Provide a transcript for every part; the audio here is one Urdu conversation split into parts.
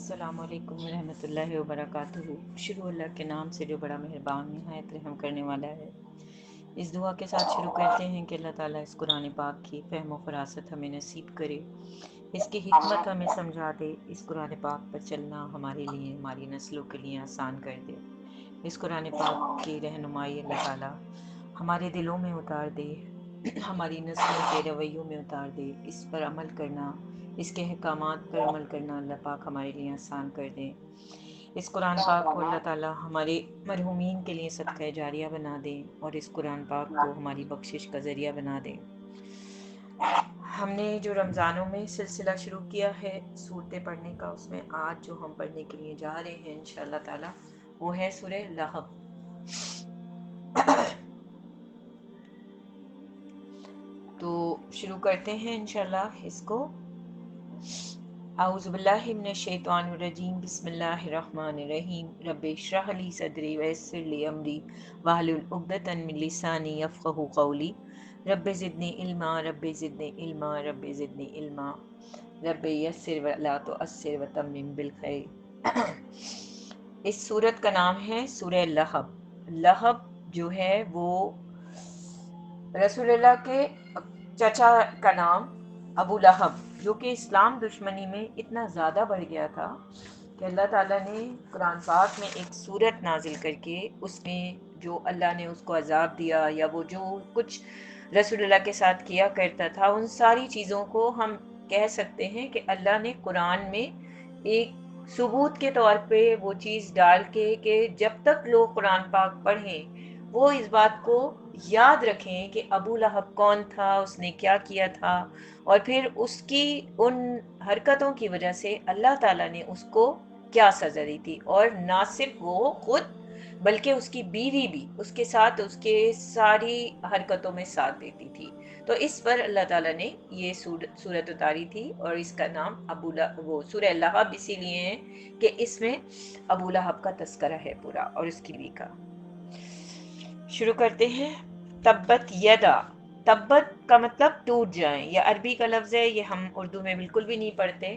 السلام علیکم ورحمۃ اللہ وبرکاتہ۔ شروع اللہ کے نام سے جو بڑا مہربان نہایت رحم کرنے والا ہے۔ اس دعا کے ساتھ شروع کرتے ہیں کہ اللہ تعالیٰ اس قرآن پاک کی فہم و فراست ہمیں نصیب کرے، اس کی حکمت ہمیں سمجھا دے، اس قرآن پاک پر چلنا ہمارے لیے، ہماری نسلوں کے لیے آسان کر دے۔ اس قرآن پاک کی رہنمائی اللہ تعالیٰ ہمارے دلوں میں اتار دے، ہماری نسلوں کے رویوں میں اتار دے، اس پر عمل کرنا، اس کے احکامات پر عمل کرنا اللہ پاک ہمارے لیے آسان کر دے۔ اس قرآن پاک کو اللہ تعالیٰ ہمارے مرحومین کے لیے صدقہ جاریہ بنا دے اور اس قرآن پاک کو ہماری بخشش کا ذریعہ بنا دے۔ ہم نے جو رمضانوں میں سلسلہ شروع کیا ہے سورتیں پڑھنے کا، اس میں آج جو ہم پڑھنے کے لیے جا رہے ہیں انشاءاللہ تعالیٰ وہ ہے سورہ لہب۔ تو شروع کرتے ہیں انشاءاللہ اس کو۔ اعوذ باللہ من الشیطان الرجیم، بسم اللہ الرحمن الرحیم۔ رب اشرح لی صدری ویسر لی امری واحلل عقدۃ من لسانی یفقہوا قولی۔ رب زدنی علما، رب زدنی علما، رب زدنی علما، رب یسر ولا تعسر وتمم بالخیر۔ اس سورت کا نام ہے سورہ لہب۔ لہب جو ہے وہ رسول اللہ کے چچا کا نام ابو لہب، جو کہ اسلام دشمنی میں اتنا زیادہ بڑھ گیا تھا کہ اللہ تعالیٰ نے قرآن پاک میں ایک سورت نازل کر کے اس میں جو اللہ نے اس کو عذاب دیا یا وہ جو کچھ رسول اللہ کے ساتھ کیا کرتا تھا، ان ساری چیزوں کو ہم کہہ سکتے ہیں کہ اللہ نے قرآن میں ایک ثبوت کے طور پہ وہ چیز ڈال کے کہ جب تک لوگ قرآن پاک پڑھیں وہ اس بات کو یاد رکھیں کہ ابو لہب کون تھا، اس نے کیا کیا تھا، اور پھر اس کی ان حرکتوں کی وجہ سے اللہ تعالیٰ نے اس کو کیا سزا دی تھی۔ اور نہ صرف وہ خود بلکہ اس کی بیوی بھی اس کے ساتھ اس کے ساری حرکتوں میں ساتھ دیتی تھی۔ تو اس پر اللہ تعالیٰ نے یہ سورت اتاری تھی، اور اس کا نام وہ سورہ لہب اسی لیے ہے کہ اس میں ابو لہب کا تذکرہ ہے پورا اور اس کی بیوی کا۔ شروع کرتے ہیں۔ تبت یدا، تبت کا مطلب ٹوٹ جائیں، یہ عربی کا لفظ ہے، یہ ہم اردو میں بالکل بھی نہیں پڑھتے،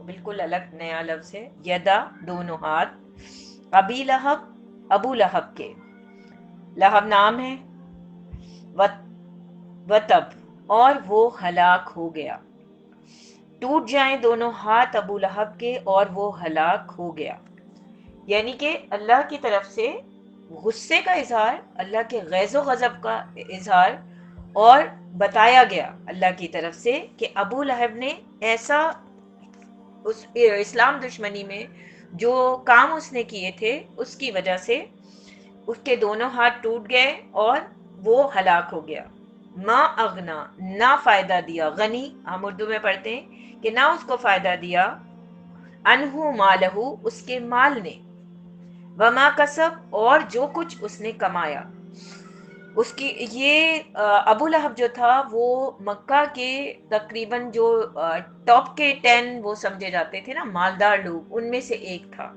بالکل الگ نیا لفظ ہے۔ یدا دونوں ہاتھ، ابی لہب ابو لہب کے، لہب نام ہے، وتب اور وہ ہلاک ہو گیا، ٹوٹ جائیں دونوں ہاتھ ابو لہب کے اور وہ ہلاک ہو گیا۔ یعنی کہ اللہ کی طرف سے غصے کا اظہار، اللہ کے غیظ و غضب کا اظہار، اور بتایا گیا اللہ کی طرف سے کہ ابو لہب نے ایسا اس اسلام دشمنی میں جو کام اس نے کیے تھے اس کی وجہ سے اس کے دونوں ہاتھ ٹوٹ گئے اور وہ ہلاک ہو گیا۔ ما اغنا، نہ فائدہ دیا، غنی ہم اردو میں پڑھتے ہیں کہ نہ اس کو فائدہ دیا، انہو مالہ اس کے مال نے، وما کسب اور جو کچھ اس نے کمایا۔ اس کی یہ ابو لہب جو تھا وہ مکہ کے تقریباً جو ٹاپ کے 10 وہ سمجھے جاتے تھے نا مالدار لوگ، ان میں سے ایک تھا۔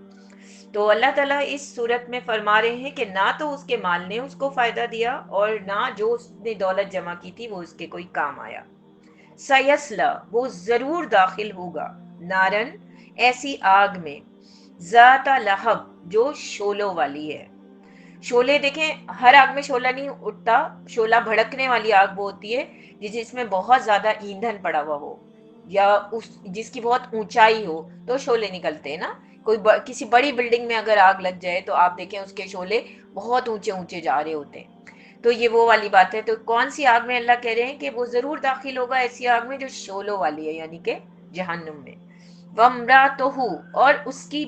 تو اللہ تعالیٰ اس صورت میں فرما رہے ہیں کہ نہ تو اس کے مال نے اس کو فائدہ دیا اور نہ جو اس نے دولت جمع کی تھی وہ اس کے کوئی کام آیا۔ سیسلا، وہ ضرور داخل ہوگا، نارن ایسی آگ میں، ذات لہب جو شولوں والی ہے۔ شولے دیکھیں، ہر آگ میں شولہ نہیں اٹھتا، شولہ بھڑکنے والی آگ وہ ہوتی ہے جس میں بہت زیادہ ایندھن پڑا ہوا ہو یا جس کی بہت اونچائی ہو تو شولے نکلتے ہیں نا۔ کسی بڑی بلڈنگ میں اگر آگ لگ جائے تو آپ دیکھیں اس کے شولے بہت اونچے اونچے جا رہے ہوتے ہیں، تو یہ وہ والی بات ہے۔ تو کون سی آگ میں اللہ کہہ رہے ہیں کہ وہ ضرور داخل ہوگا، ایسی آگ میں جو شولوں والی ہے، یعنی کہ جہنم میں۔ وامرأتہ، اور اس کی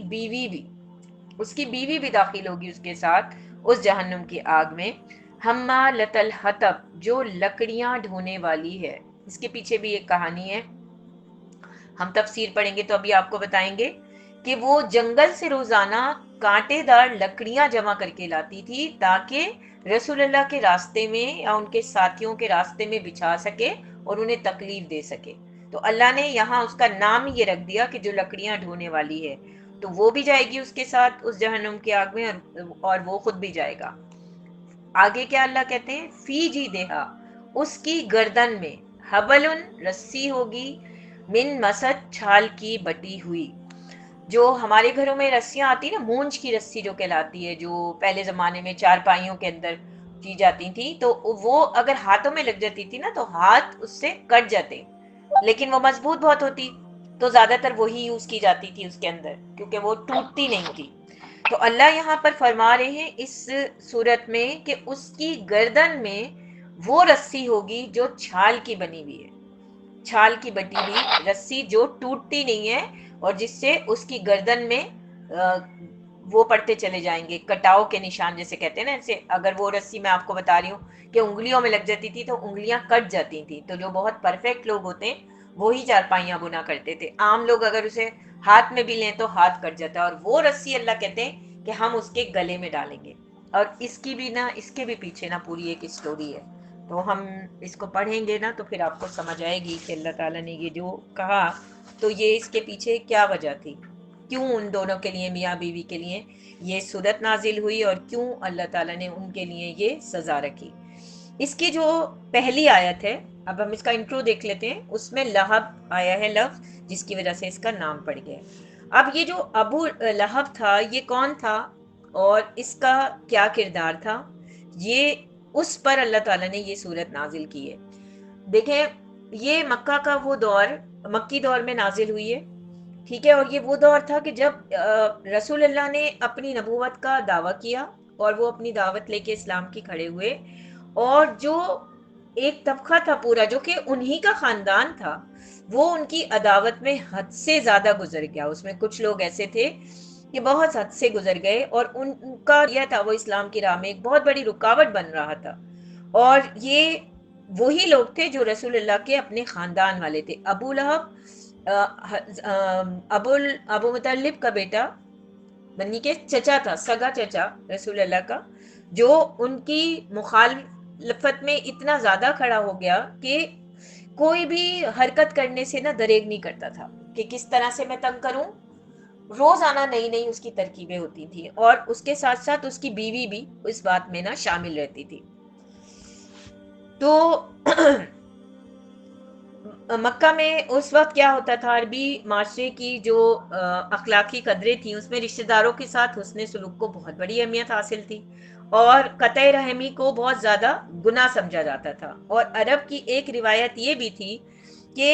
بیوی بھی داخل ہوگی اس کے ساتھ اس جہنم کی آگ میں۔ حمالۃ الحطب، جو لکڑیاں ڈھونے والی ہے۔ اس کے پیچھے بھی ایک کہانی ہے، ہم تفسیر پڑھیں گے تو ابھی آپ کو بتائیں گے کہ وہ جنگل سے روزانہ کانٹے دار لکڑیاں جمع کر کے لاتی تھی تاکہ رسول اللہ کے راستے میں یا ان کے ساتھیوں کے راستے میں بچھا سکے اور انہیں تکلیف دے سکے۔ تو اللہ نے یہاں اس کا نام یہ رکھ دیا کہ جو لکڑیاں ڈھونے والی ہے، تو وہ بھی جائے گی اس کے ساتھ اس جہنم کی آگ میں اور وہ خود بھی جائے گا۔ آگے کیا اللہ کہتے ہیں؟ فی جی دیہا، اس کی گردن میں، حبل رسی ہوگی، من مسد چھال کی بٹی ہوئی، جو ہمارے گھروں میں رسیاں آتی نا، مونج کی رسی جو کہلاتی ہے، جو پہلے زمانے میں چارپائیوں کے اندر کی جاتی تھی، تو وہ اگر ہاتھوں میں لگ جاتی تھی نا تو ہاتھ اس سے کٹ جاتے، لیکن وہ مضبوط بہت ہوتی، تو زیادہ تر وہی یوز کی جاتی تھی اس کے اندر، کیونکہ وہ ٹوٹتی نہیں تھی۔ تو اللہ یہاں پر فرما رہے ہیں اس صورت میں کہ اس کی گردن میں وہ رسی ہوگی جو چھال کی بنی ہوئی ہے، چھال کی بٹی ہوئی رسی جو ٹوٹتی نہیں ہے، اور جس سے اس کی گردن میں وہ پڑتے چلے جائیں گے، کٹاؤ کے نشان جیسے کہتے ہیں نا، ایسے اگر وہ رسی میں آپ کو بتا رہی ہوں کہ انگلیوں میں لگ جاتی تھی تو انگلیاں کٹ جاتی تھی، تو جو بہت پرفیکٹ لوگ ہوتے ہیں وہی چارپائیاں بنا کرتے تھے، عام لوگ اگر اسے ہاتھ میں بھی لیں تو ہاتھ کٹ جاتا ہے، اور وہ رسی اللہ کہتے ہیں کہ ہم اس کے گلے میں ڈالیں گے۔ اور اس کی بھی نا، اس کے بھی پیچھے نا پوری ایک اسٹوری ہے، تو ہم اس کو پڑھیں گے نا تو پھر آپ کو سمجھ آئے گی کہ اللہ تعالیٰ نے یہ جو کہا تو یہ اس کے پیچھے کیا وجہ تھی، کیوں ان دونوں کے لیے، میاں بیوی کے لیے یہ صورت نازل ہوئی، اور کیوں اللہ تعالیٰ نے ان کے لیے یہ سزا رکھی۔ اس کی جو پہلی آیت ہے، اب ہم اس کا انٹرو دیکھ لیتے ہیں، اس میں لہب آیا ہے لفظ، جس کی وجہ سے اس کا نام پڑ گیا۔ اب یہ جو ابو لہب تھا یہ کون تھا اور اس کا کیا کردار تھا، یہ اس پر اللہ تعالیٰ نے یہ صورت نازل کی ہے۔ دیکھیں، یہ مکہ کا وہ دور، مکی دور میں نازل ہوئی ہے، ٹھیک ہے، اور یہ وہ دور تھا کہ جب رسول اللہ نے اپنی نبوت کا دعویٰ کیا اور وہ اپنی دعوت لے کے اسلام کی کھڑے ہوئے، اور جو ایک طبقہ تھا پورا جو کہ انہی کا خاندان تھا، وہ ان کی عداوت میں حد سے زیادہ گزر گیا۔ اس میں کچھ لوگ ایسے تھے کہ بہت حد سے گزر گئے، اور ان کا یہ تھا وہ اسلام کی راہ میں ایک بہت بڑی رکاوٹ بن رہا تھا، اور یہ وہی لوگ تھے جو رسول اللہ کے اپنے خاندان والے تھے۔ ابو لہب ابو مطلب کا بیٹا، بنی کے چچا تھا، سگا چچا رسول اللہ کا، جو ان کی مخالفت میں اتنا زیادہ کھڑا ہو گیا کہ کوئی بھی حرکت کرنے سے نہ دریغ نہیں کرتا تھا کہ کس طرح سے میں تنگ کروں، روزانہ نئی نئی اس کی ترکیبیں ہوتی تھیں، اور اس کے ساتھ ساتھ اس کی بیوی بھی اس بات میں نہ شامل رہتی تھی۔ تو مکہ میں اس وقت کیا ہوتا تھا، عربی معاشرے کی جو اخلاقی قدریں تھیں اس میں رشتہ داروں کے ساتھ حسن سلوک کو بہت بڑی اہمیت حاصل تھی، اور قطع رحمی کو بہت زیادہ گناہ سمجھا جاتا تھا۔ اور عرب کی ایک روایت یہ بھی تھی کہ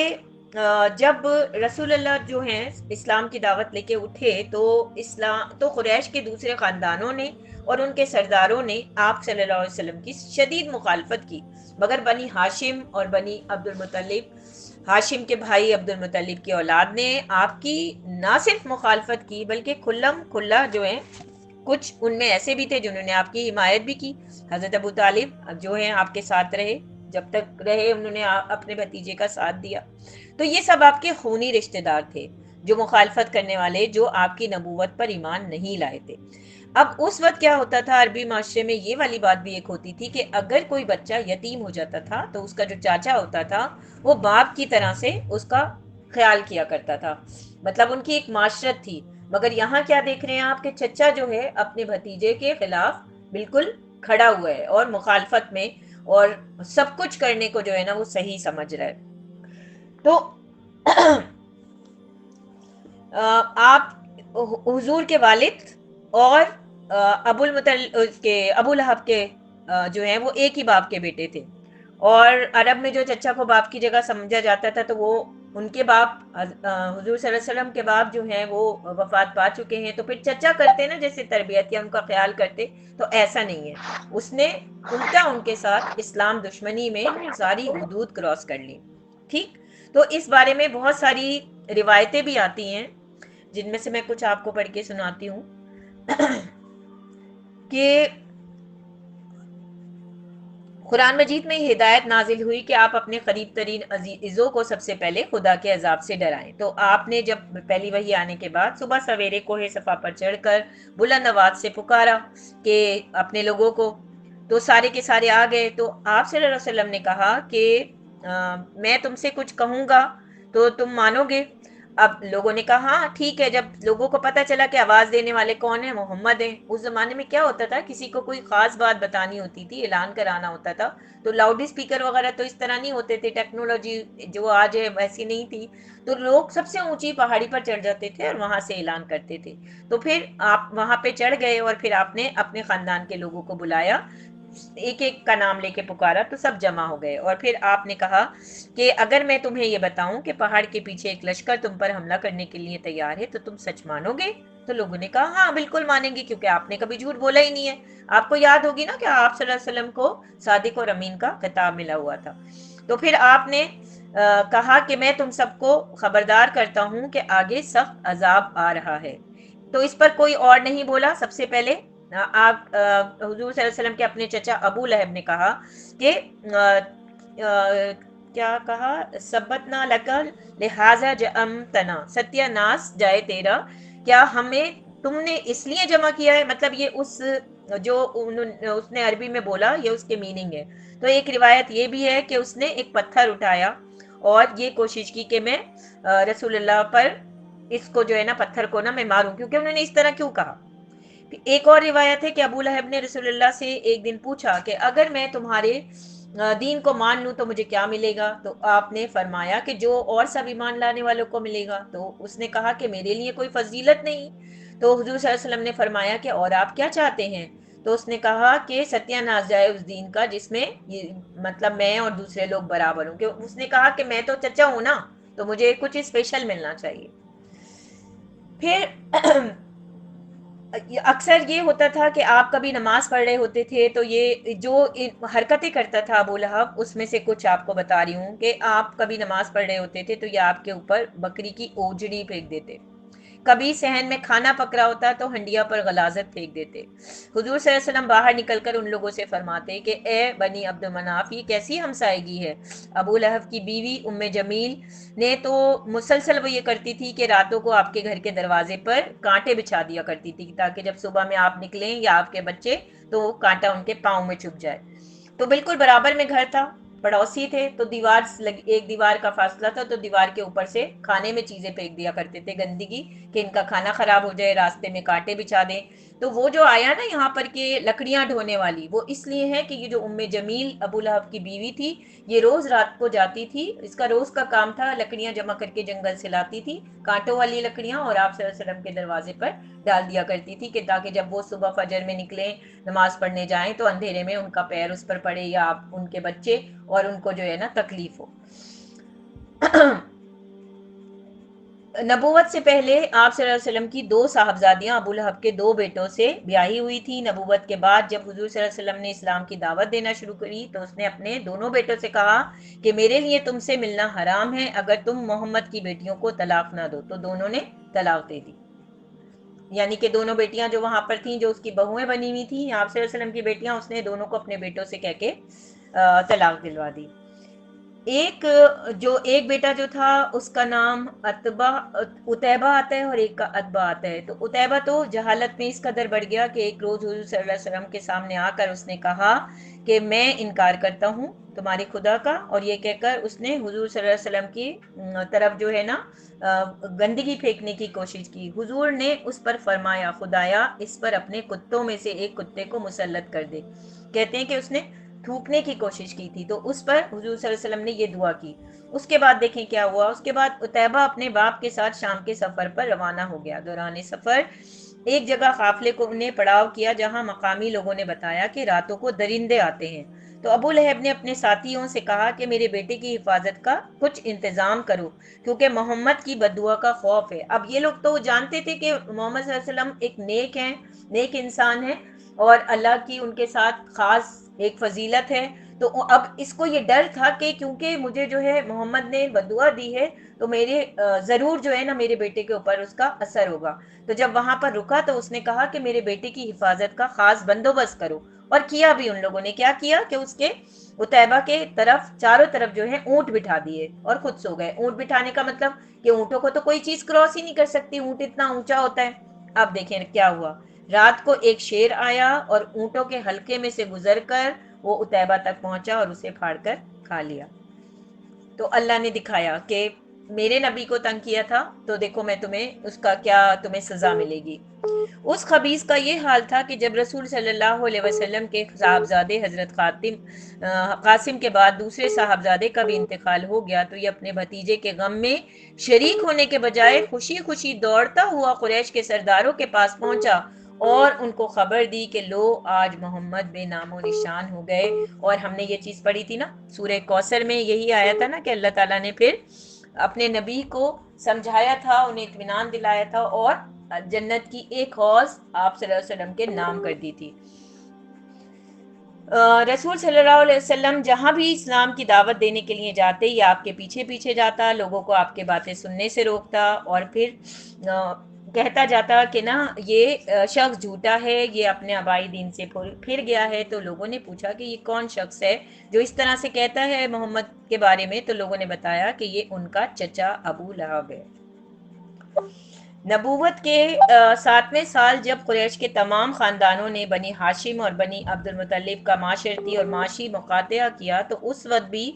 جب رسول اللہ جو ہیں اسلام کی دعوت لے کے اٹھے تو قریش کے دوسرے خاندانوں نے اور ان کے سرداروں نے آپ صلی اللہ علیہ وسلم کی شدید مخالفت کی، مگر بنی ہاشم اور بنی عبد المطلب، ہاشم کے بھائی عبد المطلب کی اولاد نے آپ کی نہ صرف مخالفت کی بلکہ کھلم کھلا جو ہے، کچھ ان میں ایسے بھی تھے جنہوں نے آپ کی حمایت بھی کی۔ حضرت ابو طالب جو ہیں آپ کے ساتھ رہے، جب تک رہے انہوں نے اپنے بھتیجے کا ساتھ دیا، تو یہ سب آپ کے خونی رشتہ دار تھے جو مخالفت کرنے والے، جو آپ کی نبوت پر ایمان نہیں لائے تھے۔ اب اس وقت کیا ہوتا تھا، عربی معاشرے میں یہ والی بات بھی ایک ہوتی تھی کہ اگر کوئی بچہ یتیم ہو جاتا تھا تو اس کا جو چاچا ہوتا تھا وہ باپ کی طرح سے اس کا خیال کیا کرتا تھا، مطلب ان کی ایک معاشرت تھی۔ مگر یہاں کیا دیکھ رہے ہیں آپ، کہ چچا جو ہے اپنے بھتیجے کے خلاف بالکل کھڑا ہوا ہے اور مخالفت میں، اور سب کچھ کرنے کو جو ہے نا وہ صحیح سمجھ رہا ہے۔ تو آپ حضور کے والد اور ابو لہب کے جو ہیں وہ ایک ہی باپ کے بیٹے تھے، اور عرب میں جو چچا کو باپ کی جگہ سمجھا جاتا تھا تو وہ ان کے باپ حضور صلی اللہ علیہ وسلم کے باپ جو ہیں وہ وفات پا چکے ہیں، تو پھر چچا کرتے نا جیسے تربیت یا ان کا خیال کرتے، تو ایسا نہیں ہے، اس نے الٹا ان کے ساتھ اسلام دشمنی میں ساری حدود کراس کر لی۔ ٹھیک، تو اس بارے میں بہت ساری روایتیں بھی آتی ہیں جن میں سے میں کچھ آپ کو پڑھ کے سناتی ہوں کہ قرآن مجید میں ہدایت نازل ہوئی کہ آپ اپنے قریب ترین عزیزوں کو سب سے پہلے خدا کے عذاب سے ڈرائیں۔ تو آپ نے جب پہلی وحی آنے کے بعد صبح سویرے کوہ صفا پر چڑھ کر بلند آواز سے پکارا کہ اپنے لوگوں کو، تو سارے کے سارے آ گئے۔ تو آپ صلی اللہ علیہ وسلم نے کہا کہ میں تم سے کچھ کہوں گا تو تم مانو گے؟ اب لوگوں نے کہا ہاں ٹھیک ہے. جب لوگوں کو پتا چلا کہ آواز دینے والے کون ہیں, محمد ہیں. اس زمانے میں کیا ہوتا تھا, کسی کو کوئی خاص بات بتانی ہوتی تھی, اعلان کرانا ہوتا تھا, تو لاؤڈ اسپیکر وغیرہ تو اس طرح نہیں ہوتے تھے, ٹیکنالوجی جو آج ہے ویسی نہیں تھی, تو لوگ سب سے اونچی پہاڑی پر چڑھ جاتے تھے اور وہاں سے اعلان کرتے تھے. تو پھر آپ وہاں پہ چڑھ گئے اور پھر آپ نے اپنے خاندان کے لوگوں کو بلایا, ایک ایک کا نام لے کے پکارا, تو سب جمع ہو گئے. اور پھر آپ نے کہا کہ اگر میں تمہیں یہ بتاؤں کہ پہاڑ کے پیچھے ایک لشکر تم پر حملہ کرنے کے لیے تیار ہے, تو تم سچ مانو گے؟ تو لوگوں نے کہا ہاں بالکل مانیں گے, کیونکہ آپ نے کبھی جھوٹ بولا ہی نہیں ہے. آپ کو یاد ہوگی نا کہ آپ صلی اللہ علیہ وسلم کو صادق اور امین کا خطاب ملا ہوا تھا. تو پھر آپ نے کہا کہ میں تم سب کو خبردار کرتا ہوں کہ آگے سخت عذاب آ رہا ہے. تو اس پر کوئی اور نہیں بولا. سب سے پہلے آپ حضور صلی اللہ علیہ وسلم کے اپنے چچا ابو لہب نے کہا کہ کیا کہا, سبتنا لکل لہذا جمتنا, ستیہ ناس جائے تیرا, کیا ہمیں تم نے اس لیے جمع کیا ہے. مطلب یہ اس نے عربی میں بولا, یہ اس کے میننگ ہے. تو ایک روایت یہ بھی ہے کہ اس نے ایک پتھر اٹھایا اور یہ کوشش کی کہ میں رسول اللہ پر اس کو جو ہے نا پتھر کو نا میں ماروں, کیونکہ انہوں نے اس طرح کیوں کہا. ایک اور روایت ہے کہ ابو لہب نے رسول اللہ سے ایک دن پوچھا کہ اگر میں تمہارے دین کو مان لوں تو مجھے کیا ملے گا. تو آپ نے فرمایا کہ جو اور سب ایمان لانے والوں کو ملے گا. تو اس نے کہا کہ میرے لیے کوئی فضیلت نہیں. تو حضور صلی اللہ علیہ وسلم نے فرمایا کہ اور آپ کیا چاہتے ہیں. تو اس نے کہا کہ ستیہ ناز جائے اس دین کا جس میں مطلب میں اور دوسرے لوگ برابر ہوں. کہ اس نے کہا کہ میں تو چچا ہوں نا, تو مجھے کچھ اسپیشل ملنا چاہیے. پھر اکثر یہ ہوتا تھا کہ آپ کبھی نماز پڑھ رہے ہوتے تھے, تو یہ جو حرکتیں کرتا تھا ابو لہب, اس میں سے کچھ آپ کو بتا رہی ہوں. کہ آپ کبھی نماز پڑھ رہے ہوتے تھے تو یہ آپ کے اوپر بکری کی اوجڑی پھینک دیتے. کبھی صحن میں کھانا پک رہا ہوتا تو ہنڈیا پر غلاظت پھینک دیتے. حضور صلی اللہ علیہ وسلم باہر نکل کر ان لوگوں سے فرماتے کہ اے بنی عبد مناف, یہ کیسی ہمسائیگی ہے. ابو لہب کی بیوی ام جمیل نے تو مسلسل وہ یہ کرتی تھی کہ راتوں کو آپ کے گھر کے دروازے پر کانٹے بچھا دیا کرتی تھی, تاکہ جب صبح میں آپ نکلیں یا آپ کے بچے تو وہ کانٹا ان کے پاؤں میں چھپ جائے. تو بالکل برابر میں گھر تھا, پڑوسی تھے, تو ایک دیوار کا فاصلہ تھا, تو دیوار کے اوپر سے کھانے میں چیزیں پھینک دیا کرتے تھے گندگی, کہ ان کا کھانا خراب ہو جائے, راستے میں کانٹے بچھا دیں. تو وہ جو آیا نا یہاں پر کہ لکڑیاں ڈھونے والی, وہ اس لیے ہے کہ یہ جو ام جمیل ابو لہب کی بیوی تھی, یہ روز رات کو جاتی تھی, اس کا روز کا کام تھا لکڑیاں جمع کر کے جنگل سے لاتی تھی, کانٹوں والی لکڑیاں, اور آپ صلی اللہ علیہ وسلم کے دروازے پر ڈال دیا کرتی تھی, کہ تاکہ جب وہ صبح فجر میں نکلیں نماز پڑھنے جائیں تو اندھیرے میں ان کا پیر اس پر پڑے یا آپ ان کے بچے, اور ان کو جو ہے نا تکلیف ہو. نبوت سے پہلے آپ صلی اللہ علیہ وسلم کی 2 صاحبزادیاں ابو لہب کے 2 بیٹوں سے بیاہی ہوئی تھی. نبوت کے بعد جب حضور صلی اللہ علیہ وسلم نے اسلام کی دعوت دینا شروع کری, تو اس نے اپنے دونوں بیٹوں سے کہا کہ میرے لیے تم سے ملنا حرام ہے اگر تم محمد کی بیٹیوں کو طلاق نہ دو. تو دونوں نے طلاق دے دی. یعنی کہ دونوں بیٹیاں جو وہاں پر تھیں, جو اس کی بہویں بنی ہوئی تھیں آپ صلی اللہ علیہ وسلم کی بیٹیاں, اس نے دونوں کو اپنے بیٹوں سے کہہ کے طلاق دلوا دی. ایک بیٹا جو تھا اس کا نام اتیبہ آتا ہے اور ایک کا اتبا آتا ہے. تو اتیبہ تو جہالت میں اس قدر بڑھ گیا کہ ایک روز حضور صلی اللہ علیہ وسلم کے سامنے آ کر اس نے کہا کہ میں انکار کرتا ہوں تمہاری خدا کا, اور یہ کہہ کر اس نے حضور صلی اللہ علیہ وسلم کی طرف جو ہے نا گندگی پھینکنے کی کوشش کی. حضور نے اس پر فرمایا خدایا اس پر اپنے کتوں میں سے ایک کتے کو مسلط کر دے. کہتے ہیں کہ اس نے تھوکنے کی کوشش کی تھی, تو اس پر حضور صلی اللہ علیہ وسلم نے یہ دعا کی. اس کے بعد دیکھیں کیا ہوا. اس کے بعد اتیبہ اپنے باپ کے ساتھ شام کے سفر پر روانہ ہو گیا. دوران سفر ایک جگہ قافلے کو انہیں پڑاؤ کیا جہاں مقامی لوگوں نے بتایا کہ راتوں کو درندے آتے ہیں. تو ابو لہب نے اپنے ساتھیوں سے کہا کہ میرے بیٹے کی حفاظت کا کچھ انتظام کرو, کیونکہ محمد کی بددعا کا خوف ہے. اب یہ لوگ تو جانتے تھے کہ محمد صلی اللہ علیہ وسلم ایک نیک انسان ہے, اور اللہ کی ان کے ساتھ خاص ایک فضیلت ہے. تو اب اس کو یہ ڈر تھا کہ کیونکہ مجھے جو ہے محمد نے بددعا دی ہے, تو میرے ضرور جو ہے نا میرے بیٹے کے اوپر اس کا اثر ہوگا. تو جب وہاں پر رکا تو اس نے کہا کہ میرے بیٹے کی حفاظت کا خاص بندوبست کرو. اور کیا بھی ان لوگوں نے کیا کیا کہ اس کے اتیبہ کے طرف چاروں طرف جو ہے اونٹ بٹھا دیے اور خود سو گئے. اونٹ بٹھانے کا مطلب کہ اونٹوں کو تو کوئی چیز کراس ہی نہیں کر سکتی, اونٹ اتنا اونچا ہوتا ہے. اب دیکھیں کیا ہوا. رات کو ایک شیر آیا اور اونٹوں کے حلقے میں سے گزر کر وہ اتیبہ تک پہنچا اور اسے پھاڑ کر کھا لیا. تو اللہ نے دکھایا کہ میرے نبی کو تنگ کیا تھا تو دیکھو میں تمہیں اس کا کیا تمہیں سزا ملے گی۔ اس خبیث کا یہ حال تھا کہ جب رسول صلی اللہ علیہ وسلم کے صاحبزادے حضرت قاسم کے بعد دوسرے صاحبزادے کا بھی انتقال ہو گیا تو یہ اپنے بھتیجے کے غم میں شریک ہونے کے بجائے خوشی خوشی دوڑتا ہوا قریش کے سرداروں کے پاس پہنچا اور ان کو خبر دی کہ لو آج محمد بے نام و نشان ہو گئے۔ اور ہم نے یہ چیز پڑھی تھی نا سورہ کوثر میں، یہی آیا تھا نا کہ اللہ تعالیٰ نے پھر اپنے نبی کو سمجھایا تھا، انہیں اطمینان دلایا تھا اور جنت کی ایک حوض آپ صلی اللہ علیہ وسلم کے نام کر دی تھی۔ رسول صلی اللہ علیہ وسلم جہاں بھی اسلام کی دعوت دینے کے لیے جاتے یا آپ کے پیچھے پیچھے جاتا، لوگوں کو آپ کے باتیں سننے سے روکتا اور پھر کہتا جاتا کہ نا یہ شخص جھوٹا ہے، یہ اپنے آبائی دین سے پھر گیا ہے۔ تو لوگوں نے پوچھا کہ یہ کون شخص ہے جو اس طرح سے کہتا ہے محمد کے بارے میں؟ تو لوگوں نے بتایا کہ یہ ان کا چچا ابو لہب ہے۔ نبوت کے 7ویں سال جب قریش کے تمام خاندانوں نے بنی ہاشم اور بنی عبد المطلب کا معاشرتی اور معاشی مقاطعہ کیا تو اس وقت بھی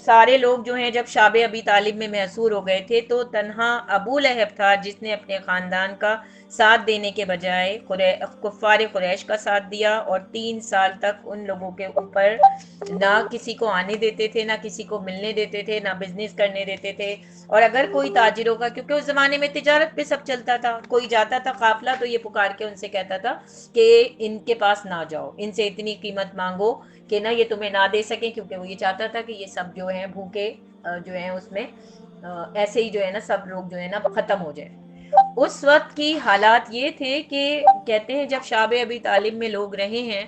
سارے لوگ جو ہیں جب شاب ابی طالب میں محصور ہو گئے تھے تو تنہا ابو لہب تھا جس نے اپنے خاندان کا ساتھ دینے کے بجائے کفار قریش کا ساتھ دیا، اور 3 سال تک ان لوگوں کے اوپر نہ کسی کو آنے دیتے تھے، نہ کسی کو ملنے دیتے تھے، نہ بزنس کرنے دیتے تھے۔ اور اگر کوئی تاجروں کا، کیونکہ اس زمانے میں تجارت پہ سب چلتا تھا، کوئی جاتا تھا قافلہ تو یہ پکار کے ان سے کہتا تھا کہ ان کے پاس نہ جاؤ، ان سے اتنی قیمت مانگو کہ نہ یہ تمہیں نہ دے سکیں، کیونکہ وہ یہ چاہتا تھا کہ یہ سب جو ہیں بھوکے جو ہیں اس میں ایسے ہی جو ہے نا سب لوگ جو ہے نا ختم ہو جائے۔ اس وقت کی حالات یہ تھے کہ کہتے ہیں جب شاب ابی طالب میں لوگ رہے ہیں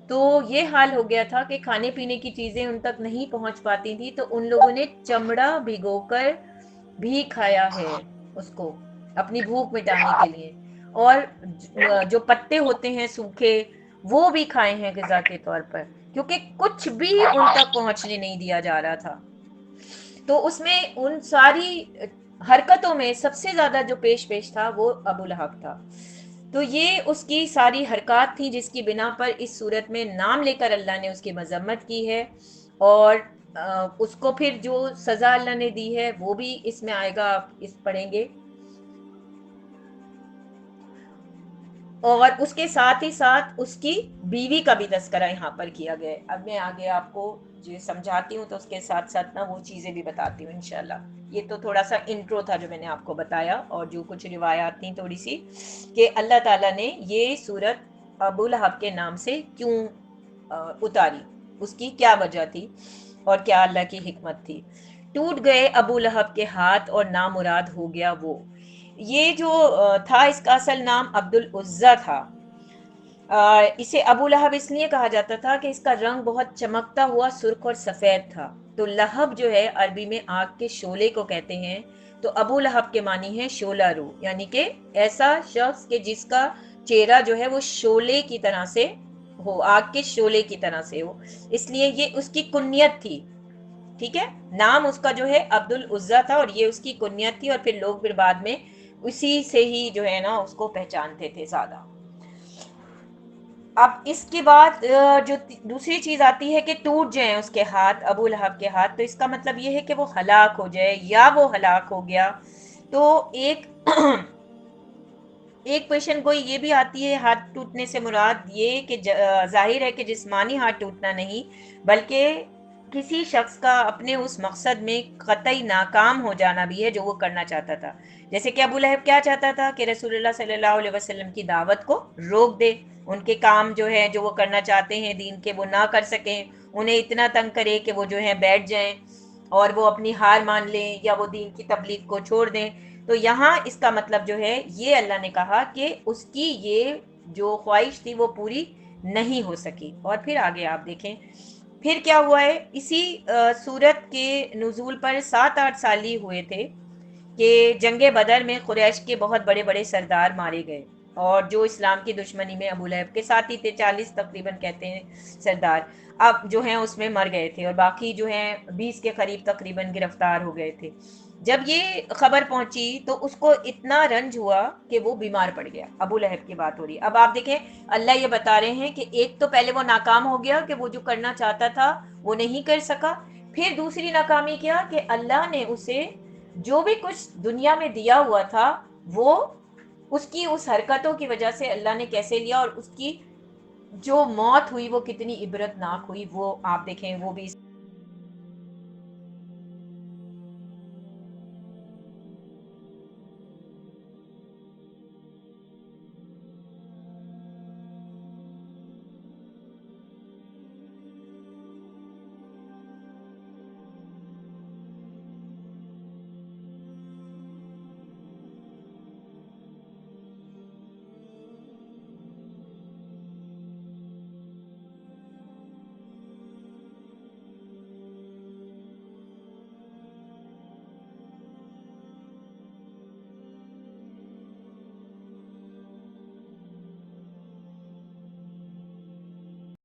تو یہ حال ہو گیا تھا کہ کھانے پینے کی چیزیں ان تک نہیں پہنچ پاتی تھی، تو ان لوگوں نے چمڑا بھگو کر بھی کھایا ہے اس کو اپنی بھوک مٹانے کے لیے، اور جو پتے ہوتے ہیں سوکھے وہ بھی کھائے ہیں غذا کے طور پر، کیونکہ کچھ بھی ان تک پہنچنے نہیں دیا جا رہا تھا۔ تو اس میں ان ساری حرکتوں میں سب سے زیادہ جو پیش تھا وہ ابو لہب تھا۔ تو یہ اس کی ساری حرکات تھی جس کی بنا پر اس صورت میں نام لے کر اللہ نے اس کی مذمت کی ہے، اور اس کو پھر جو سزا اللہ نے دی ہے وہ بھی اس میں آئے گا، آپ اس پڑھیں گے۔ اور اس کے ساتھ ہی ساتھ اس کی بیوی کا بھی تذکرہ یہاں پر کیا گیا ہے۔ اب میں آگے آپ کو جو سمجھاتی ہوں تو اس کے ساتھ ساتھ نا وہ چیزیں بھی بتاتی ہوں انشاءاللہ۔ یہ تو تھوڑا سا انٹرو تھا جو میں نے آپ کو بتایا، اور جو کچھ روایات تھیں تھوڑی سی کہ اللہ تعالیٰ نے یہ سورت ابو لہب کے نام سے کیوں اتاری، اس کی کیا وجہ تھی اور کیا اللہ کی حکمت تھی۔ ٹوٹ گئے ابو لہب کے ہاتھ اور نامراد ہو گیا وہ۔ یہ جو تھا اس کا اصل نام عبد العزیٰ تھا۔ اسے ابو لہب اس لیے کہا جاتا تھا کہ اس کا رنگ بہت چمکتا ہوا سرخ اور سفید تھا۔ تو لہب جو ہے عربی میں آگ کے شعلے کو کہتے ہیں، تو ابو لہب کے معنی ہے شعلہ رو، یعنی کہ ایسا شخص کہ جس کا چہرہ جو ہے وہ شعلے کی طرح سے ہو، آگ کے شعلے کی طرح سے ہو، اس لیے یہ اس کی کنیت تھی۔ ٹھیک ہے، نام اس کا جو ہے عبد العزیٰ تھا اور یہ اس کی کنیت تھی، اور پھر لوگ پھر بعد میں اسی سے ہی جو ہے نا اس کو پہچانتے تھے زیادہ۔ اب اس کے بعد جو دوسری چیز آتی ہے کہ ٹوٹ جائیں اس کے ہاتھ، ابو لہب کے ہاتھ، تو اس کا مطلب یہ ہے کہ وہ ہلاک ہو جائے یا وہ ہلاک ہو گیا۔ تو ایک پیشن گوئی یہ بھی آتی ہے ہاتھ ٹوٹنے سے مراد یہ کہ ظاہر ہے کہ جسمانی ہاتھ ٹوٹنا نہیں، بلکہ کسی شخص کا اپنے اس مقصد میں قطعی ناکام ہو جانا بھی ہے جو وہ کرنا چاہتا تھا۔ جیسے کہ ابو لہب کیا چاہتا تھا کہ رسول اللہ صلی اللہ علیہ وسلم کی دعوت کو روک دے، ان کے کام جو ہے جو وہ کرنا چاہتے ہیں دین کے وہ نہ کر سکیں، انہیں اتنا تنگ کرے کہ وہ جو ہے بیٹھ جائیں اور وہ اپنی ہار مان لیں یا وہ دین کی تبلیغ کو چھوڑ دیں۔ تو یہاں اس کا مطلب جو ہے یہ اللہ نے کہا کہ اس کی یہ جو خواہش تھی وہ پوری نہیں ہو سکی۔ اور پھر آگے آپ دیکھیں پھر کیا ہوا ہے، اسی سورت کے نزول پر 7-8 سال ہی ہوئے تھے کہ جنگ بدر میں قریش کے بہت بڑے بڑے سردار مارے گئے، اور جو اسلام کی دشمنی میں ابو لہب کے ساتھ ہی تھے، 40 تقریباً کہتے ہیں سردار اب جو ہیں اس میں مر گئے تھے، اور باقی جو ہیں 20 کے قریب تقریباً گرفتار ہو گئے تھے۔ جب یہ خبر پہنچی تو اس کو اتنا رنج ہوا کہ وہ بیمار پڑ گیا۔ ابو لہب کی بات ہو رہی ہے۔ اب آپ دیکھیں اللہ یہ بتا رہے ہیں کہ ایک تو پہلے وہ ناکام ہو گیا کہ وہ جو کرنا چاہتا تھا وہ نہیں کر سکا، پھر دوسری ناکامی کیا کہ اللہ نے اسے جو بھی کچھ دنیا میں دیا ہوا تھا وہ اس کی اس حرکتوں کی وجہ سے اللہ نے کیسے لیا، اور اس کی جو موت ہوئی وہ کتنی عبرت ناک ہوئی، وہ آپ دیکھیں وہ بھی